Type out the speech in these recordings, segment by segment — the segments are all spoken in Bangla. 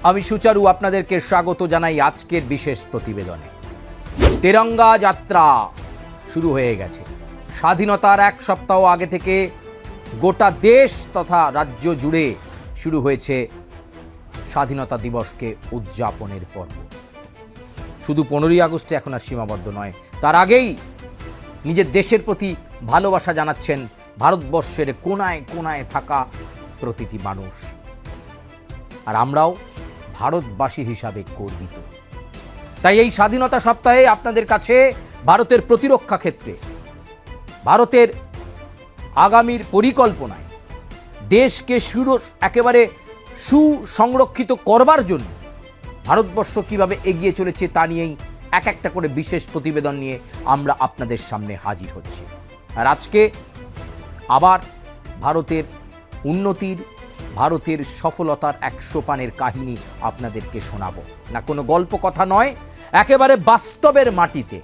আমি সুচারু আপনাদেরকে স্বাগত জানাই আজকের বিশেষ প্রতিবেদনে। তেরঙ্গা যাত্রা শুরু হয়ে গেছে। স্বাধীনতার এক সপ্তাহ আগে থেকে গোটা দেশ তথা রাজ্য জুড়ে শুরু হয়েছে স্বাধীনতা দিবসকে উদযাপনের পর্ব। শুধু 15ই আগস্টে এখন আর সীমাবদ্ধ নয়, তার আগেই নিজের দেশের প্রতি ভালোবাসা জানাচ্ছেন ভারতবর্ষের কোনায় কোনায় থাকা প্রতিটি মানুষ। আর আমরাও ভারতবাসী হিসাবে গর্বিত। তাই এই স্বাধীনতা সপ্তাহে আপনাদের কাছে ভারতের প্রতিরক্ষা ক্ষেত্রে, ভারতের আগামীর পরিকল্পনায় দেশকে একেবারে সুসংরক্ষিত করবার জন্য ভারতবর্ষ কিভাবে এগিয়ে চলেছে তা নিয়েই এক একটা করে বিশেষ প্রতিবেদন নিয়ে আমরা আপনাদের সামনে হাজির হচ্ছি। আর আজকে আবার ভারতের উন্নতির, ভারতের সফলতার 100 পানের কাহিনী আপনাদেরকে শোনাবো। না কোনো গল্প কথা নয়, একেবারে বাস্তবের মাটিতে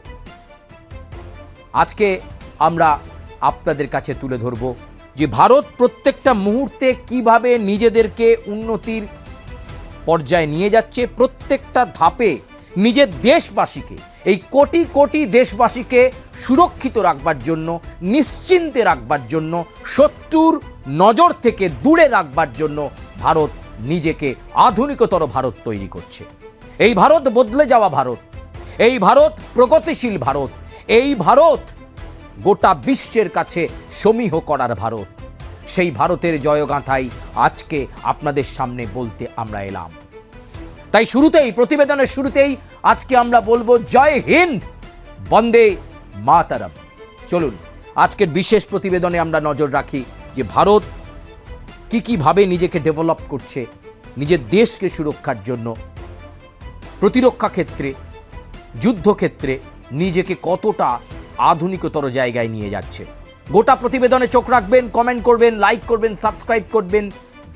আজকে আমরা আপনাদের কাছে তুলে ধরব যে ভারত প্রত্যেকটা মুহূর্তে কিভাবে নিজেদেরকে উন্নতির পর্যায়ে নিয়ে যাচ্ছে, প্রত্যেকটা ধাপে নিজের দেশবাসীকে, এই কোটি কোটি দেশবাসীকে সুরক্ষিত রাখবার জন্য, নিশ্চিন্তে রাখবার জন্য, শত্রুর নজর থেকে দূরে রাখবার জন্য ভারত নিজেকে আধুনিকতর ভারত তৈরি করছে। এই ভারত বদলে যাওয়া ভারত, এই ভারত প্রগতিশীল ভারত, এই ভারত গোটা বিশ্বের কাছে সমীহ করার ভারত। সেই ভারতের জয়গাঁথাই আজকে আপনাদের সামনে বলতে আমরা এলাম। তাই শুরুতেই, প্রতিবেদনের শুরুতেই আজকে আমরা বলবো জয় হিন্দ, বন্দে মাতরম। চলুন আজকের বিশেষ প্রতিবেদনে আমরা নজর রাখি যে ভারত কিভাবে নিজেকে ডেভেলপ করছে, নিজের দেশকে সুরক্ষার জন্য, প্রতিরক্ষা ক্ষেত্রে, যুদ্ধক্ষেত্রে নিজেকে কতটা আধুনিকতর জায়গায় নিয়ে যাচ্ছে। গোটা প্রতিবেদনে চোখ রাখবেন, কমেন্ট করবেন, লাইক করবেন, সাবস্ক্রাইব করবেন,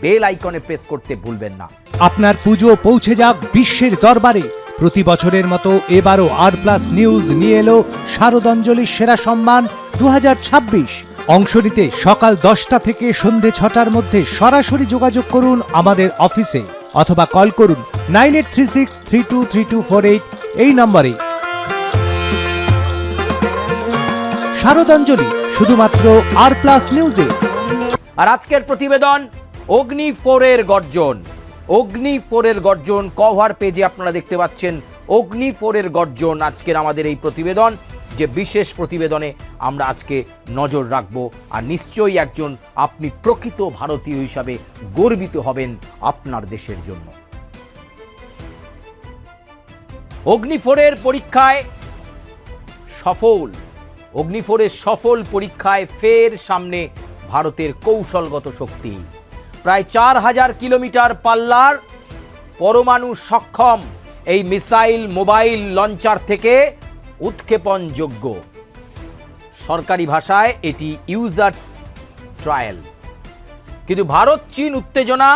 বেল আইকনে প্রেস করতে ভুলবেন না। আপনার পুজো পৌঁছে যাক বিশ্বের দরবারে। প্রতি বছরের মতো এবারও আর+ নিউজ নিয়ে এলো শারদাঞ্জলির সেরা সম্মান 2026। অংশ নিতে সকাল 10টা থেকে সন্ধে 6টার মধ্যে সরাসরি যোগাযোগ করুন আমাদের অফিসে অথবা কল করুন 9836323248 এই নম্বরে। শারদাঞ্জলি শুধুমাত্র আর+ নিউজে। আর আজকের প্রতিবেদন অগ্নি 4-এর গর্জন। অগ্নি 4-এর গর্জন কভার পেজে আপনারা দেখতে পাচ্ছেন। অগ্নি 4-এর গর্জন আজকের আমাদের এই প্রতিবেদন, যে বিশেষ প্রতিবেদনে আমরা আজকে নজর রাখব। আর নিশ্চয়ই একজন আপনি প্রকৃত ভারতীয় হিসাবে গর্বিত হবেন আপনার দেশের জন্য। অগ্নি 4-এর পরীক্ষায় সফল, অগ্নি 4-এর সফল পরীক্ষায় ফের সামনে ভারতের কৌশলগত শক্তি। প্রায় 4000 কিলোমিটার পাল্লার পরমাণু সক্ষম এই মিসাইল মোবাইল লঞ্চার থেকে উৎক্ষেপণযোগ্য। সরকারি ভাষায় এটি ইউজার ট্রায়াল। কিন্তু ভারত চীন উত্তেজনা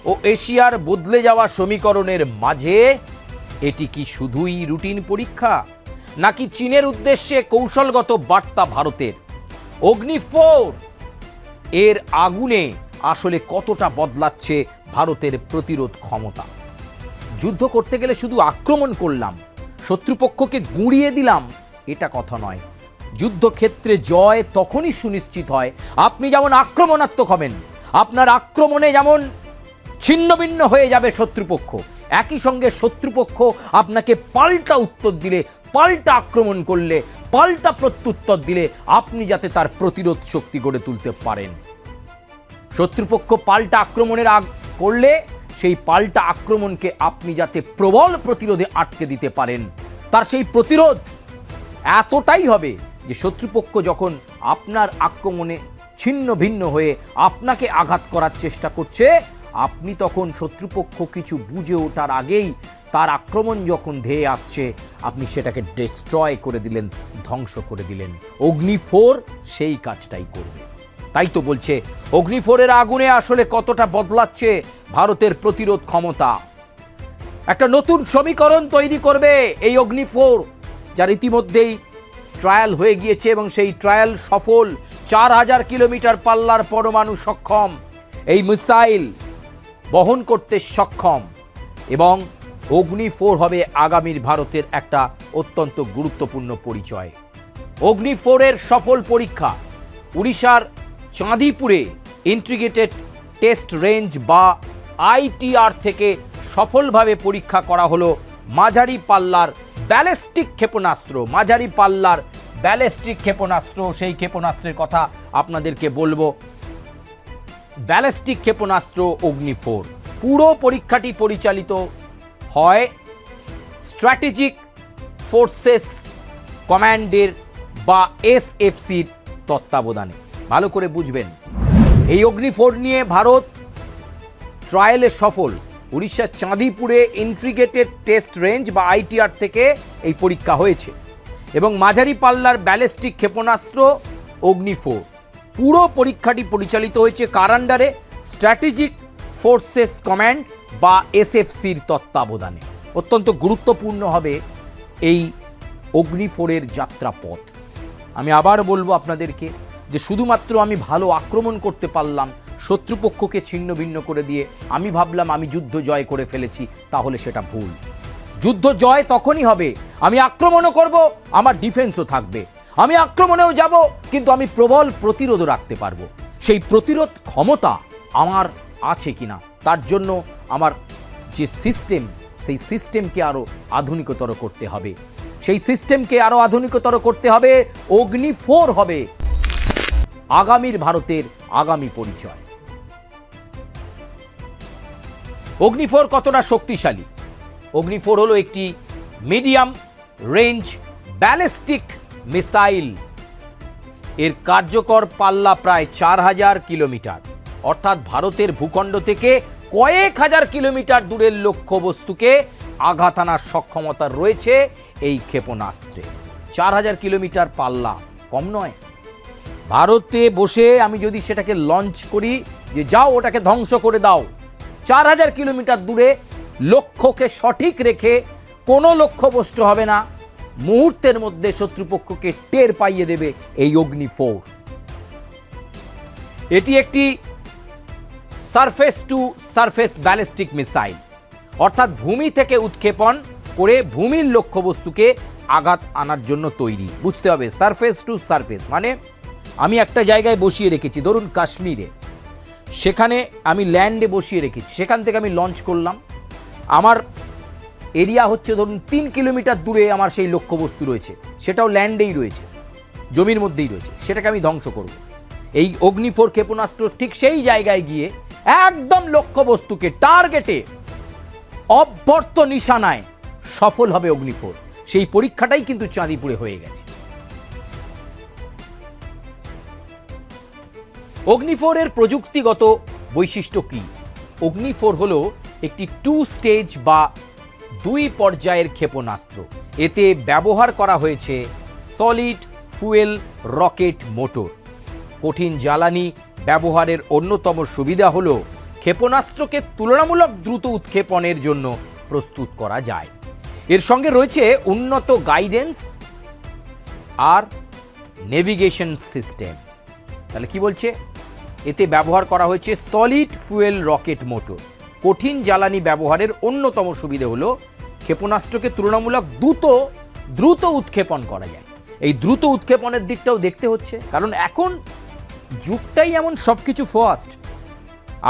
ও এশিয়ার বদলে যাওয়া সমীকরণের মাঝে এটি কি শুধুই রুটিন পরীক্ষা, নাকি চীনের উদ্দেশ্যে কৌশলগত বার্তা ভারতের? অগ্নি 4 এর আগুনে আসলে কতটা বদলাচ্ছে ভারতের প্রতিরোধ ক্ষমতা? যুদ্ধ করতে গেলে শুধু আক্রমণ করলাম, শত্রুপক্ষকে গুঁড়িয়ে দিলাম, এটা কথা নয়। যুদ্ধক্ষেত্রে জয় তখনই সুনিশ্চিত হয় আপনি যেমন আক্রমণাত্মক হবেন, আপনার আক্রমণে যেমন ছিন্নভিন্ন হয়ে যাবে শত্রুপক্ষ, একই সঙ্গে শত্রুপক্ষ আপনাকে পাল্টা উত্তর দিলে, পাল্টা আক্রমণ করলে, পাল্টা প্রত্যুত্তর দিলে আপনি যাতে তার প্রতিরোধ শক্তি গড়ে তুলতে পারেন। শত্রুপক্ষ পাল্টা আক্রমণের করলে সেই পাল্টা আক্রমণকে আপনি যাতে প্রবল প্রতিরোধে আটকে দিতে পারেন, তার সেই প্রতিরোধ এতটাই হবে যে শত্রুপক্ষ যখন আপনার আক্রমণে ছিন্ন ভিন্ন হয়ে আপনাকে আঘাত করার চেষ্টা করছে, আপনি তখন শত্রুপক্ষ কিছু বুঝে ওঠার আগেই তার আক্রমণ যখন ধেয়ে আসছে, আপনি সেটাকে ডিস্ট্রয় করে দিলেন, ধ্বংস করে দিলেন। অগ্নি 4 সেই কাজটাই করবে। তাই তো বলছে অগ্নি 4-এর আগুনে আসলে কতটা বদলাচ্ছে ভারতের প্রতিরোধ ক্ষমতা। একটা নতুন সমীকরণ তৈরি করবে এই অগ্নি 4, যার ইতিমধ্যেই ট্রায়াল হয়ে গিয়েছে এবং সেই ট্রায়াল সফল। 4000 কিলোমিটার পাল্লার পরমাণু সক্ষম এই মিসাইল বহন করতে সক্ষম এবং অগ্নি-4 হবে আগামীর ভারতের একটা অত্যন্ত গুরুত্বপূর্ণ পরিচয়। অগ্নি-4-এর সফল পরীক্ষা উড়িষ্যার চাঁদিপুরে ইন্টিগ্রেটেড টেস্ট রেঞ্জ বা ITR থেকে সফলভাবে পরীক্ষা করা হলো মাঝারি পাল্লার ব্যালিস্টিক ক্ষেপণাস্ত্র। মাঝারি পাল্লার ব্যালিস্টিক ক্ষেপণাস্ত্র, সেই ক্ষেপণাস্ত্রের কথা আপনাদেরকে বলবো। ব্যালিস্টিক ক্ষেপণাস্ত্র অগ্নি-4 পুরো পরীক্ষাটি পরিচালিত হয় স্ট্র্যাটেজিক ফোর্সেস কমান্ডের বা SFCর তত্ত্বাবধানে। ভালো করে বুঝবেন, এই অগ্নি-4 নিয়ে ভারত ট্রায়ালে সফল। উড়িষ্যার চাঁদিপুরে ইন্টিগ্রেটেড টেস্ট রেঞ্জ বা ITR থেকে এই পরীক্ষা হয়েছে এবং মাঝারি পাল্লার ব্যালিস্টিক ক্ষেপণাস্ত্র অগ্নি-4 পুরো পরীক্ষাটি পরিচালিত হয়েছে কার আন্ডারে? স্ট্র্যাটেজিক ফোর্সেস কমান্ড বা SFCর তত্ত্বাবধানে। অত্যন্ত গুরুত্বপূর্ণ হবে এই অগ্নি-4-এর যাত্রাপথ। আমি আবার বলবো আপনাদেরকে যে শুধুমাত্র আমি ভালো আক্রমণ করতে পারলাম, শত্রুপক্ষকে ছিন্ন ভিন্ন করে দিয়ে আমি ভাবলাম আমি যুদ্ধ জয় করে ফেলেছি, তাহলে সেটা ভুল। যুদ্ধ জয় তখনই হবে আমি আক্রমণও করব, আমার ডিফেন্সও থাকবে। আমি আক্রমণেও যাব, কিন্তু আমি প্রবল প্রতিরোধও রাখতে পারবো। সেই প্রতিরোধ ক্ষমতা আমার আছে কিনা, তার জন্য আমার যে সিস্টেম, সেই সিস্টেমকে আরও আধুনিকতর করতে হবে। সেই সিস্টেমকে আরও আধুনিকতর করতে হবে। অগ্নি-4 হবে আগামীর ভারতের আগামী পরিচয়। অগ্নি-4 কতটা শক্তিশালী? অগ্নি-4 হলো একটি মিডিয়াম রেঞ্জ ব্যালিস্টিক মিসাইল। এর কার্যকর পাল্লা প্রায় 4000 কিলোমিটার, অর্থাৎ ভারতের ভূখণ্ড থেকে কয়েক হাজার কিলোমিটার দূরের লক্ষ্যবস্তুকে আঘাত আনার সক্ষমতা রয়েছে এই ক্ষেপণাস্ত্রে। 4000 কিলোমিটার পাল্লা কম নয়। ভারতে বসে আমি যদি সেটাকে লঞ্চ করি যে যাও ওটাকে ধ্বংস করে দাও, 4000 কিলোমিটার দূরে লক্ষ্যকে সঠিক রেখে কোনো লক্ষ্যভ্রষ্ট হবে না, মুহূর্তের মধ্যে শত্রুপক্ষকে টের পাইয়ে দেবে এই অগ্নি-4। এটি একটি surface two surface ballistic missile, অর্থাৎ ভূমি থেকে উৎক্ষেপণ করে ভূমির লক্ষ্যবস্তুকে আঘাত আনার জন্য তৈরি। বুঝতে হবে সারফেস টু সারফেস মানে আমি একটা জায়গায় বসিয়ে রেখেছি, ধরুন কাশ্মীরে, সেখানে আমি ল্যান্ডে বসিয়ে রেখেছি, সেখান থেকে আমি লঞ্চ করলাম। আমার এরিয়া হচ্ছে ধরুন 3 কিলোমিটার দূরে আমার সেই লক্ষ্যবস্তু রয়েছে, সেটাও ল্যান্ডেই রয়েছে, জমির মধ্যেই রয়েছে, সেটাকে আমি ধ্বংস করব। এই অগ্নি-4 ক্ষেপণাস্ত্র ঠিক সেই জায়গায় গিয়ে একদম লক্ষ্যবস্তুকে টার্গেটে অভ্যর্থ নিশানায় সফল হবে অগ্নি-4। সেই পরীক্ষাটাই কিন্তু চাঁদিপুরে হয়ে গেছে। অগ্নি-4 এর প্রযুক্তিগত বৈশিষ্ট্য কি? অগ্নি-4 হলো একটি 2 স্টেজ বা 2 পর্যায়ের ক্ষেপণাস্ত্র। এতে ব্যবহার করা হয়েছে সলিড ফুয়েল রকেট মোটর। কঠিন জ্বালানি ব্যবহারের অন্যতম সুবিধা হলো ক্ষেপণাস্ত্রকে তুলনামূলক দ্রুত উৎক্ষেপণের জন্য প্রস্তুত করা যায়। এর সঙ্গে রয়েছে উন্নত গাইডেন্স আর নেভিগেশন সিস্টেম। তাহলে কি বলছে? এতে ব্যবহার করা হয়েছে সলিড ফুয়েল রকেট মোটর। কঠিন জ্বালানি ব্যবহারের অন্যতম সুবিধা হলো ক্ষেপণাস্ত্রকে তুলনামূলক দ্রুত উৎক্ষেপণ করা যায়। এই দ্রুত উৎক্ষেপণের দিকটাও দেখতে হচ্ছে, কারণ এখন যুগটাই এমন, সব কিছু ফাস্ট।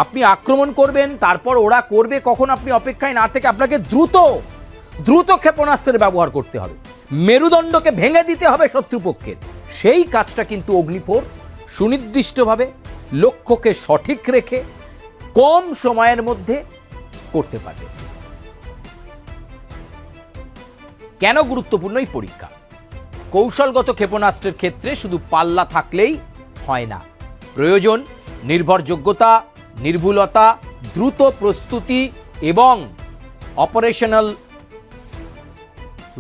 আপনি আক্রমণ করবেন, তারপর ওরা করবে কখন, আপনি অপেক্ষায় না থেকে আপনাকে দ্রুত ক্ষেপণাস্ত্রের ব্যবহার করতে হবে। মেরুদণ্ডকে ভেঙে দিতে হবে শত্রুপক্ষের। সেই কাজটা কিন্তু অগ্নি-4 সুনির্দিষ্টভাবে লক্ষ্যকে সঠিক রেখে কম সময়ের মধ্যে করতে পারবে। কেন গুরুত্বপূর্ণ এই পরীক্ষা? কৌশলগত ক্ষেপণাস্ত্রের ক্ষেত্রে শুধু পাল্লা থাকলেই হয় না, প্রয়োজন নির্ভরযোগ্যতা, নির্ভুলতা, দ্রুত প্রস্তুতি এবং অপারেশনাল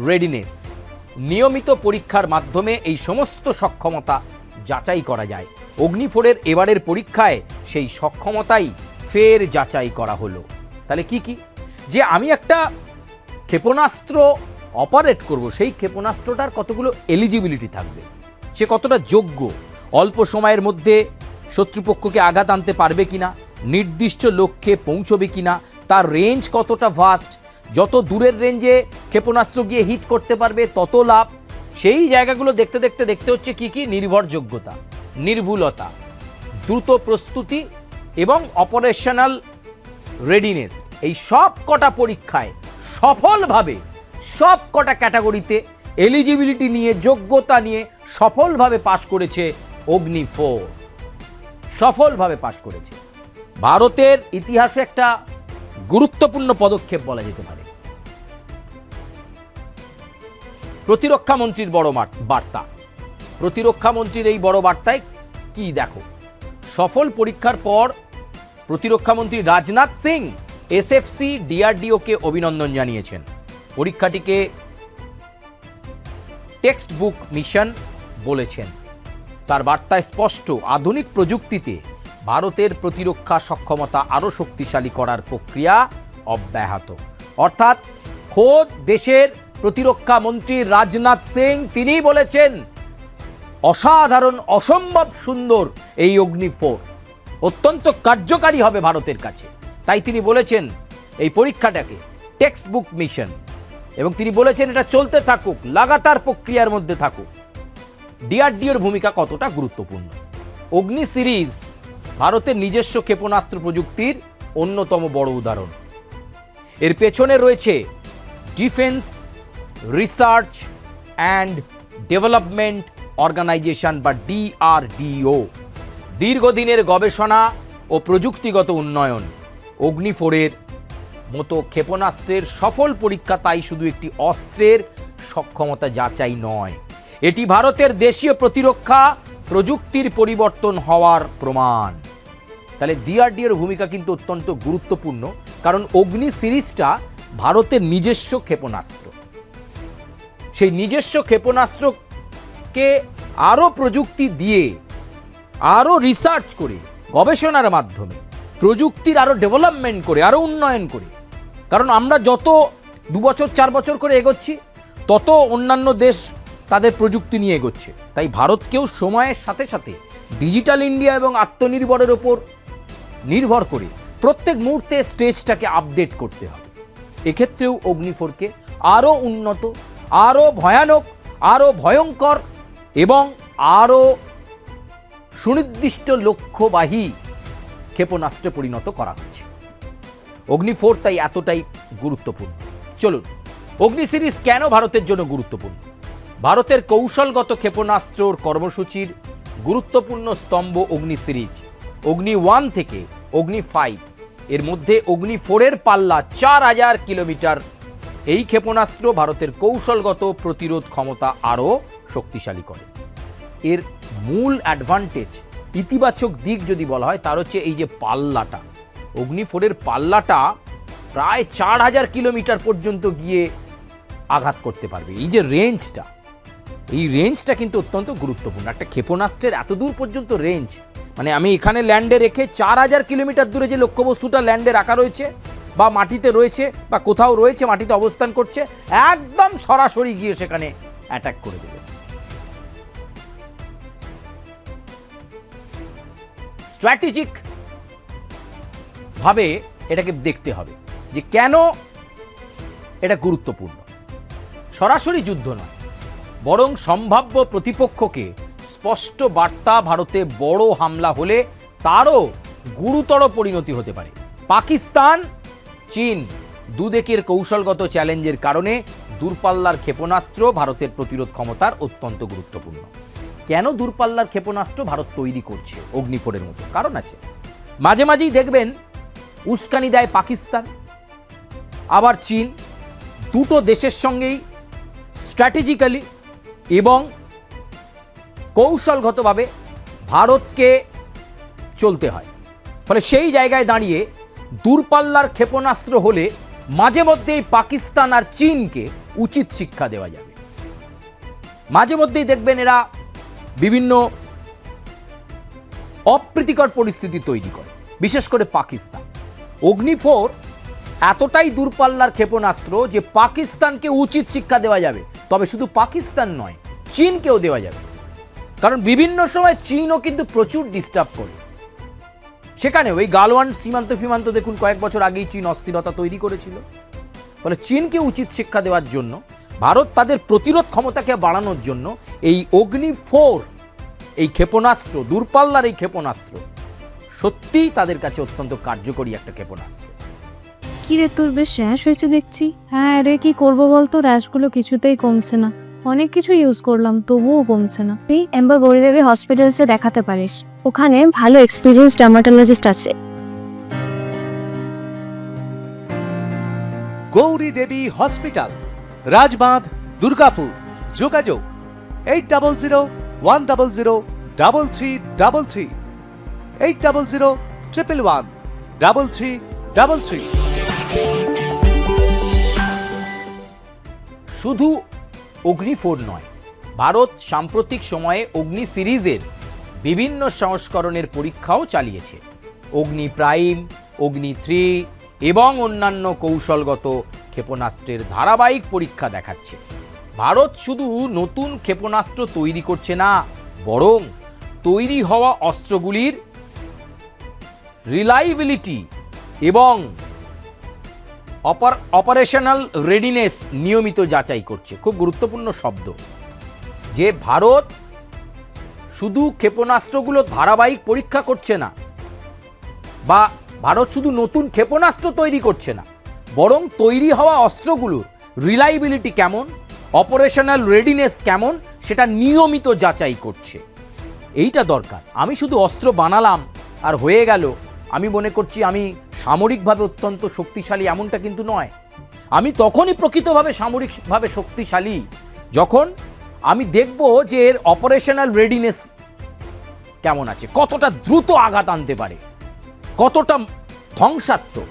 রেডিনেস। নিয়মিত পরীক্ষার মাধ্যমে এই সমস্ত সক্ষমতা যাচাই করা যায়। অগ্নি-4-এর এবারের পরীক্ষায় সেই সক্ষমতাই ফের যাচাই করা হলো। তাহলে কি কি? যে আমি একটা ক্ষেপণাস্ত্র অপারেট করব, সেই ক্ষেপণাস্ত্রটার কতগুলো এলিজিবিলিটি থাকবে, সে কতটা যোগ্য, অল্প সময়ের মধ্যে শত্রুপক্ষকে আঘাত আনতে পারবে কিনা, নির্দিষ্ট লক্ষ্যে পৌঁছবে কিনা, তার রেঞ্জ কতটা ভাস্ট, যত দূরের রেঞ্জে ক্ষেপণাস্ত্র গিয়ে হিট করতে পারবে তত লাভ। সেই জায়গাগুলো দেখতে দেখতে দেখতে হচ্ছে কি নির্ভরযোগ্যতা, নির্ভুলতা, দ্রুত প্রস্তুতি এবং অপারেশনাল রেডিনেস। এই সব কটা পরীক্ষায় সফলভাবে সব কটা ক্যাটাগরিতে এলিজিবিলিটি নিয়ে, যোগ্যতা নিয়ে সফলভাবে পাশ করেছে অগ্নি 4, সফলভাবে পাশ করেছে। ভারতের ইতিহাসে একটা গুরুত্বপূর্ণ পদক্ষেপ বলা যেতে পারে। প্রতিরক্ষা মন্ত্রীর বড় বার্তা, প্রতিরক্ষা মন্ত্রীর এই বড় বার্তায় কি দেখো, সফল পরীক্ষার পর প্রতিরক্ষা মন্ত্রী রাজনাথ সিং এসএফসি ডিআরডিওকে অভিনন্দন জানিয়েছেন। পরীক্ষাটিকে টেক্সট বুক মিশন বলেছেন। তার বার্তায় স্পষ্ট, আধুনিক প্রযুক্তিতে ভারতের প্রতিরক্ষা সক্ষমতা আরও শক্তিশালী করার প্রক্রিয়া অব্যাহত। অর্থাৎ খোদ দেশের প্রতিরক্ষা মন্ত্রী রাজনাথ সিং তিনিই বলেছেন অসাধারণ, অসম্ভব সুন্দর এই অগ্নি 4, অত্যন্ত কার্যকারী হবে ভারতের কাছে। তাই তিনি বলেছেন এই পরীক্ষাটাকে টেক্সট বুক মিশন, এবং তিনি বলেছেন এটা চলতে থাকুক, লাগাতার প্রক্রিয়ার মধ্যে থাকুক। ডিআরডিওর ভূমিকা কতটা গুরুত্বপূর্ণ। অগ্নি সিরিজ ভারতের নিজস্ব ক্ষেপণাস্ত্র প্রযুক্তির অন্যতম বড় উদাহরণ। এর পেছনে রয়েছে defence research and development organisation বা ডিআরডিও, দীর্ঘদিনের গবেষণা ও প্রযুক্তিগত উন্নয়ন। অগ্নি 4-এর মতো ক্ষেপণাস্ত্রের সফল পরীক্ষা তাই শুধু একটি অস্ত্রের সক্ষমতা যাচাই নয়, এটি ভারতের দেশীয় প্রতিরক্ষা প্রযুক্তির পরিবর্তন হওয়ার প্রমাণ। তাহলে ডিআরডিওর ভূমিকা কিন্তু অত্যন্ত গুরুত্বপূর্ণ, কারণ অগ্নি সিরিজটা ভারতের নিজস্ব ক্ষেপণাস্ত্র। সেই নিজস্ব ক্ষেপণাস্ত্রকে আরও প্রযুক্তি দিয়ে, আরও রিসার্চ করে, গবেষণার মাধ্যমে প্রযুক্তির আরও ডেভেলপমেন্ট করে, আরও উন্নয়ন করে। কারণ আমরা যত 2 বছর 4 বছর করে এগোচ্ছি, তত অন্যান্য দেশ তাদের প্রযুক্তি নিয়ে এগোচ্ছে। তাই ভারতকেও সময়ের সাথে সাথে ডিজিটাল ইন্ডিয়া এবং আত্মনির্ভরের ওপর নির্ভর করে প্রত্যেক মুহূর্তে স্টেজটাকে আপডেট করতে হবে। এক্ষেত্রেও অগ্নি 4কে আরও উন্নত, আরও ভয়ানক, আরও ভয়ঙ্কর এবং আরও সুনির্দিষ্ট লক্ষ্যবাহী ক্ষেপণাস্ত্রে পরিণত করা হচ্ছে। অগ্নি 4 তাই এতটাই গুরুত্বপূর্ণ। চলুন, অগ্নি সিরিজ কেন ভারতের জন্য গুরুত্বপূর্ণ। ভারতের কৌশলগত ক্ষেপণাস্ত্রর কর্মসূচির গুরুত্বপূর্ণ স্তম্ভ অগ্নি সিরিজ। অগ্নি 1 থেকে অগ্নি 5 এর মধ্যে অগ্নি 4-এর পাল্লা 4000 কিলোমিটার। এই ক্ষেপণাস্ত্র ভারতের কৌশলগত প্রতিরোধ ক্ষমতা আরও শক্তিশালী করে। এর মূল অ্যাডভান্টেজ, ইতিবাচক দিক যদি বলা হয়, তার হচ্ছে এই যে পাল্লাটা, অগ্নি 4-এর পাল্লাটা প্রায় 4000 কিলোমিটার পর্যন্ত গিয়ে আঘাত করতে পারবে। এই যে রেঞ্জটা, এই রেঞ্জটা কিন্তু অত্যন্ত গুরুত্বপূর্ণ। একটা ক্ষেপণাস্ত্রের এত দূর পর্যন্ত রেঞ্জ, মানে আমি এখানে ল্যান্ডে রেখে 4000 কিলোমিটার দূরে যে লক্ষ্যবস্তুটা ল্যান্ডে রাখা রয়েছে বা মাটিতে রয়েছে বা কোথাও রয়েছে, মাটিতে অবস্থান করছে, একদম সরাসরি গিয়ে সেখানে অ্যাটাক করে দেবে। স্ট্র্যাটেজিক ভাবে এটাকে দেখতে হবে যে কেন এটা গুরুত্বপূর্ণ। সরাসরি যুদ্ধ নয়, বরং সম্ভাব্য প্রতিপক্ষকে স্পষ্ট বার্তা, ভারতে বড় হামলা হলে তারও গুরুতর পরিণতি হতে পারে। পাকিস্তান, চীন দুদেকের কৌশলগত চ্যালেঞ্জের কারণে দূরপাল্লার ক্ষেপণাস্ত্র ভারতের প্রতিরোধ ক্ষমতার অত্যন্ত গুরুত্বপূর্ণ। কেন দূরপাল্লার ক্ষেপণাস্ত্র ভারত তৈরি করছে অগ্নি 4-এর মতো? কারণ আছে। মাঝে মাঝেই দেখবেন উস্কানি দেয় পাকিস্তান, আবার চীন। দুটো দেশের সঙ্গেই স্ট্র্যাটেজিক্যালি এবং কৌশলগতভাবে ভারতকে চলতে হয়। ফলে সেই জায়গায় দাঁড়িয়ে দূরপাল্লার ক্ষেপণাস্ত্র হলে মাঝে মধ্যেই পাকিস্তান আর চীনকে উচিত শিক্ষা দেওয়া যাবে। মাঝে মধ্যেই দেখবেন এরা বিভিন্ন অপ্রীতিকর পরিস্থিতি তৈরি করে, বিশেষ করে পাকিস্তান। অগ্নি 4 এতটাই দূরপাল্লার ক্ষেপণাস্ত্র যে পাকিস্তানকে উচিত শিক্ষা দেওয়া যাবে। তবে শুধু পাকিস্তান নয়, চীনকেও দেওয়া যাবে। কারণ বিভিন্ন সময় চীনও কিন্তু প্রচুর ডিস্টার্ব করে। সেখানেও এই গালওয়ান সীমান্ত ফীমান্ত দেখুন কয়েক বছর আগেই চীন অস্থিরতা তৈরি করেছিল। ফলে চীনকে উচিত শিক্ষা দেওয়ার জন্য ভারত তাদের প্রতিরোধ ক্ষমতাকে বাড়ানোর জন্য এই অগ্নি-4 এই ক্ষেপণাস্ত্র, দূরপাল্লার এই ক্ষেপণাস্ত্র সত্যিই তাদের কাছে অত্যন্ত কার্যকরী একটা ক্ষেপণাস্ত্র। কি রে, তোর বেশ র্যাশ হয়েছে দেখছি। হ্যাঁ রে, কি করবো বলতো, র্যাশগুলো কিছুতেই কমছে না। অনেক কিছু ইউজ করলাম তবুও কমছে না। তুই এম্বার গৌরীদেবী হসপিটালসে দেখাতে পারিস, ওখানে ভালো এক্সপিরিয়েন্স ডার্মাটোলজিস্ট আছে। গৌরী দেবী হসপিটাল, রাজবাঁধ, দুর্গাপুর। যোগাযোগ 8001003333, 8001113333। শুধু অগ্নি-4 নয়, ভারত সাম্প্রতিক সময়ে অগ্নি সিরিজের বিভিন্ন সংস্করণের পরীক্ষাও চালিয়েছে। অগ্নি প্রাইম, অগ্নি-3 এবং অন্যান্য কৌশলগত ক্ষেপণাস্ত্রের ধারাবাহিক পরীক্ষা দেখাচ্ছে। ভারত শুধু নতুন ক্ষেপণাস্ত্র তৈরি করছে না, বরং তৈরি হওয়া অস্ত্রগুলির রিলায়েবিলিটি এবং অপারেশনাল রেডিনেস নিয়মিত যাচাই করছে। খুব গুরুত্বপূর্ণ শব্দ, যে ভারত শুধু ক্ষেপণাস্ত্রগুলো ধারাবাহিক পরীক্ষা করছে না, বা ভারত শুধু নতুন ক্ষেপণাস্ত্র তৈরি করছে না, বরং তৈরি হওয়া অস্ত্রগুলোর রিলায়েবিলিটি কেমন, অপারেশনাল রেডিনেস কেমন, সেটা নিয়মিত যাচাই করছে। এইটা দরকার। আমি শুধু অস্ত্র বানালাম আর হয়ে গেল, আমি মনে করছি আমি সামরিকভাবে অত্যন্ত শক্তিশালী, এমনটা কিন্তু নয়। আমি তখনই প্রকৃতভাবে সামরিকভাবে শক্তিশালী যখন আমি দেখব যে এর অপারেশনাল রেডিনেস কেমন আছে, কতটা দ্রুত আঘাত আনতে পারে, কতটা ধ্বংসাত্মক,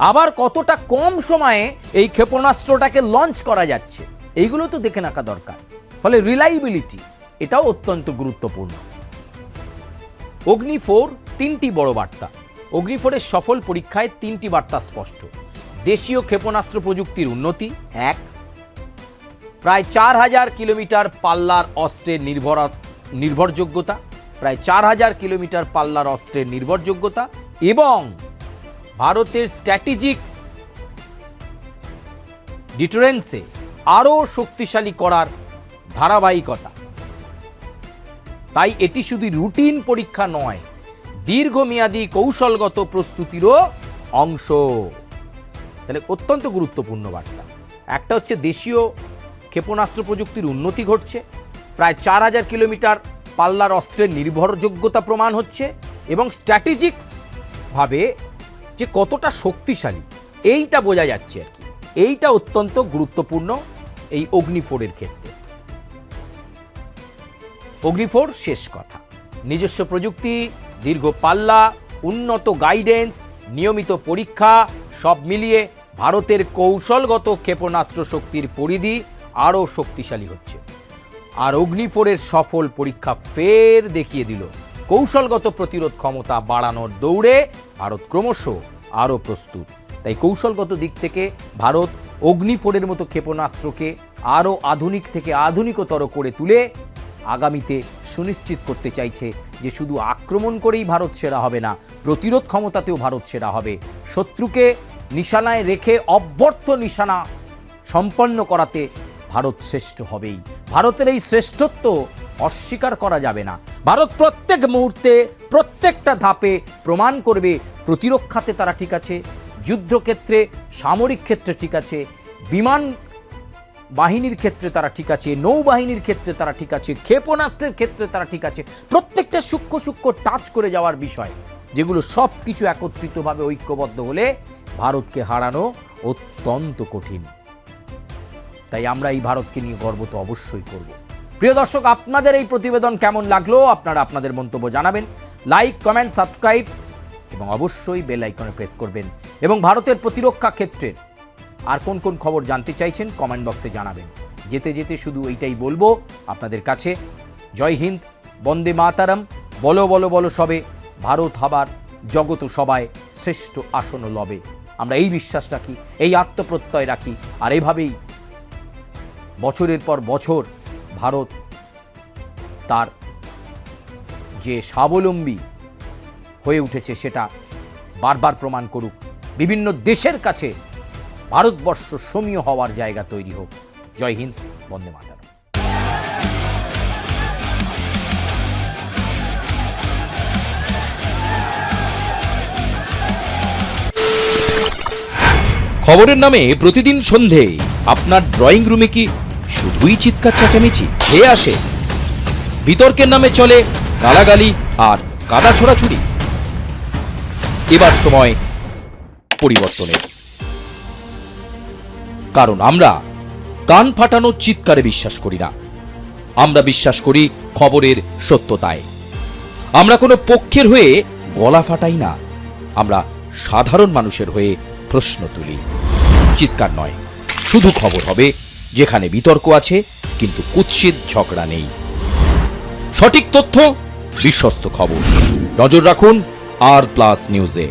আবার কতটা কম সময়ে এই ক্ষেপণাস্ত্রটাকে লঞ্চ করা যাচ্ছে, এইগুলো তো দেখে রাখা দরকার। ফলে রিলায়েবিলিটি এটাও অত্যন্ত গুরুত্বপূর্ণ। অগ্নি-4 তিনটি বড় বার্তা। অগ্নি-4-এর সফল পরীক্ষায় তিনটি বার্তা স্পষ্ট। দেশীয় ক্ষেপণাস্ত্র প্রযুক্তির উন্নতি, 1, প্রায় 4000 কিলোমিটার পাল্লার অস্ত্রের নির্ভরযোগ্যতা, প্রায় 4000 কিলোমিটার পাল্লার অস্ত্রের নির্ভরযোগ্যতা এবং ভারতের স্ট্র্যাটেজিক ডিটারেন্সে আরও শক্তিশালী করার ধারাবাহিকতা। তাই এটি শুধু রুটিন পরীক্ষা নয়, দীর্ঘমেয়াদী কৌশলগত প্রস্তুতিরও অংশ। তাহলে অত্যন্ত গুরুত্বপূর্ণ বার্তা। একটা হচ্ছে দেশীয় ক্ষেপণাস্ত্র প্রযুক্তির উন্নতি ঘটছে, প্রায় 4000 কিলোমিটার পাল্লার অস্ত্রের নির্ভরযোগ্যতা প্রমাণ হচ্ছে এবং স্ট্র্যাটেজিক্সভাবে যে কতটা শক্তিশালী এইটা বোঝা যাচ্ছে আর কি। এইটা অত্যন্ত গুরুত্বপূর্ণ এই অগ্নি-4-এর ক্ষেত্রে। অগ্নি-4 শেষ কথা। নিজস্ব প্রযুক্তি, দীর্ঘ পাল্লা, উন্নত গাইডেন্স, নিয়মিত পরীক্ষা সব মিলিয়ে ভারতের কৌশলগত ক্ষেপণাস্ত্র শক্তির পরিধি আরও শক্তিশালী হচ্ছে। আর অগ্নি-4-এর সফল পরীক্ষা ফের দেখিয়ে দিল কৌশলগত প্রতিরোধ ক্ষমতা বাড়ানোর দৌড়ে ভারত ক্রমশ আরও প্রস্তুত। তাই কৌশলগত দিক থেকে ভারত অগ্নি-4-এর মতো ক্ষেপণাস্ত্রকে আরও আধুনিক থেকে আধুনিকতর করে তুলে আগামীতে সুনিশ্চিত করতে চাইছে যে শুধু আক্রমণ করেই ভারত সেরা হবে না, প্রতিরোধ ক্ষমতাতেও ভারত সেরা হবে। শত্রুকে নিশানায় রেখে অব্যর্থ নিশানা সম্পন্ন করাতে ভারত শ্রেষ্ঠ হবেই। ভারতের এই শ্রেষ্ঠত্ব অস্বীকার করা যাবে না। ভারত প্রত্যেক মুহূর্তে, প্রত্যেকটা ধাপে প্রমাণ করবে প্রতিরক্ষাতে তারা ঠিক আছে, যুদ্ধক্ষেত্রে, সামরিক ক্ষেত্রে ঠিক আছে, বিমান বাহিনীর ক্ষেত্রে তারা ঠিক আছে, নৌবাহিনীর ক্ষেত্রে তারা ঠিক আছে, ক্ষেপণাস্ত্রের ক্ষেত্রে তারা ঠিক আছে। প্রত্যেকটা সূক্ষ্ম সূক্ষ্ম টাচ করে যাওয়ার বিষয়, যেগুলো সব কিছু একত্রিতভাবে ঐক্যবদ্ধ হলে ভারতকে হারানো অত্যন্ত কঠিন। তাই আমরা এই ভারতকে নিয়ে গর্ব তো অবশ্যই করব। প্রিয় দর্শক, আপনাদের এই প্রতিবেদন কেমন লাগলো আপনারা আপনাদের মন্তব্য জানাবেন। লাইক, কমেন্ট, সাবস্ক্রাইব এবং অবশ্যই বেল আইকনে প্রেস করবেন। এবং ভারতের প্রতিরক্ষা ক্ষেত্রের আর কোন কোন খবর জানতে চাইছেন কমেন্ট বক্সে জানাবেন। যেতে যেতে শুধু এইটাই বলবো আপনাদের কাছে, জয় হিন্দ, বন্দে মাতারম, বলো বলো বলো সবে, ভারত হবার জগত সবাই শ্রেষ্ঠ আসন লবে। আমরা এই বিশ্বাস রাখি, এই আত্মপ্রত্যয় রাখি, আর এভাবেই বছরের পর বছর ভারত তার যে স্বাবলম্বী হয়ে উঠেছে সেটা বারবার প্রমাণ করুক। বিভিন্ন দেশের কাছে ভারতবর্ষ সমীয় হওয়ার জায়গা তৈরি হোক। জয় হিন্দ, বন্দে মাতরম। খবরের নামে প্রতিদিন সন্ধে আপনার ড্রয়িং রুমে কি শুধুই চিৎকার চেঁচামেচি কে আসে? বিতর্কের নামে চলে গালাগালি আর কাদা ছোড়াছুড়ি। এবার সময় পরিবর্তনের, কারণ আমরা কান ফাটানো চিৎকারে বিশ্বাস করি না। আমরা বিশ্বাস করি খবরের সত্যতায়। আমরা কোনো পক্ষের হয়ে গলা ফাটাই না, আমরা সাধারণ মানুষের হয়ে প্রশ্ন তুলি। চিৎকার নয়, শুধু খবর হবে যেখানে বিতর্ক আছে কিন্তু কুৎসিত ঝগড়া নেই। সঠিক তথ্য, বিশ্বস্ত খবর। নজর রাখুন আর প্লাস নিউজে।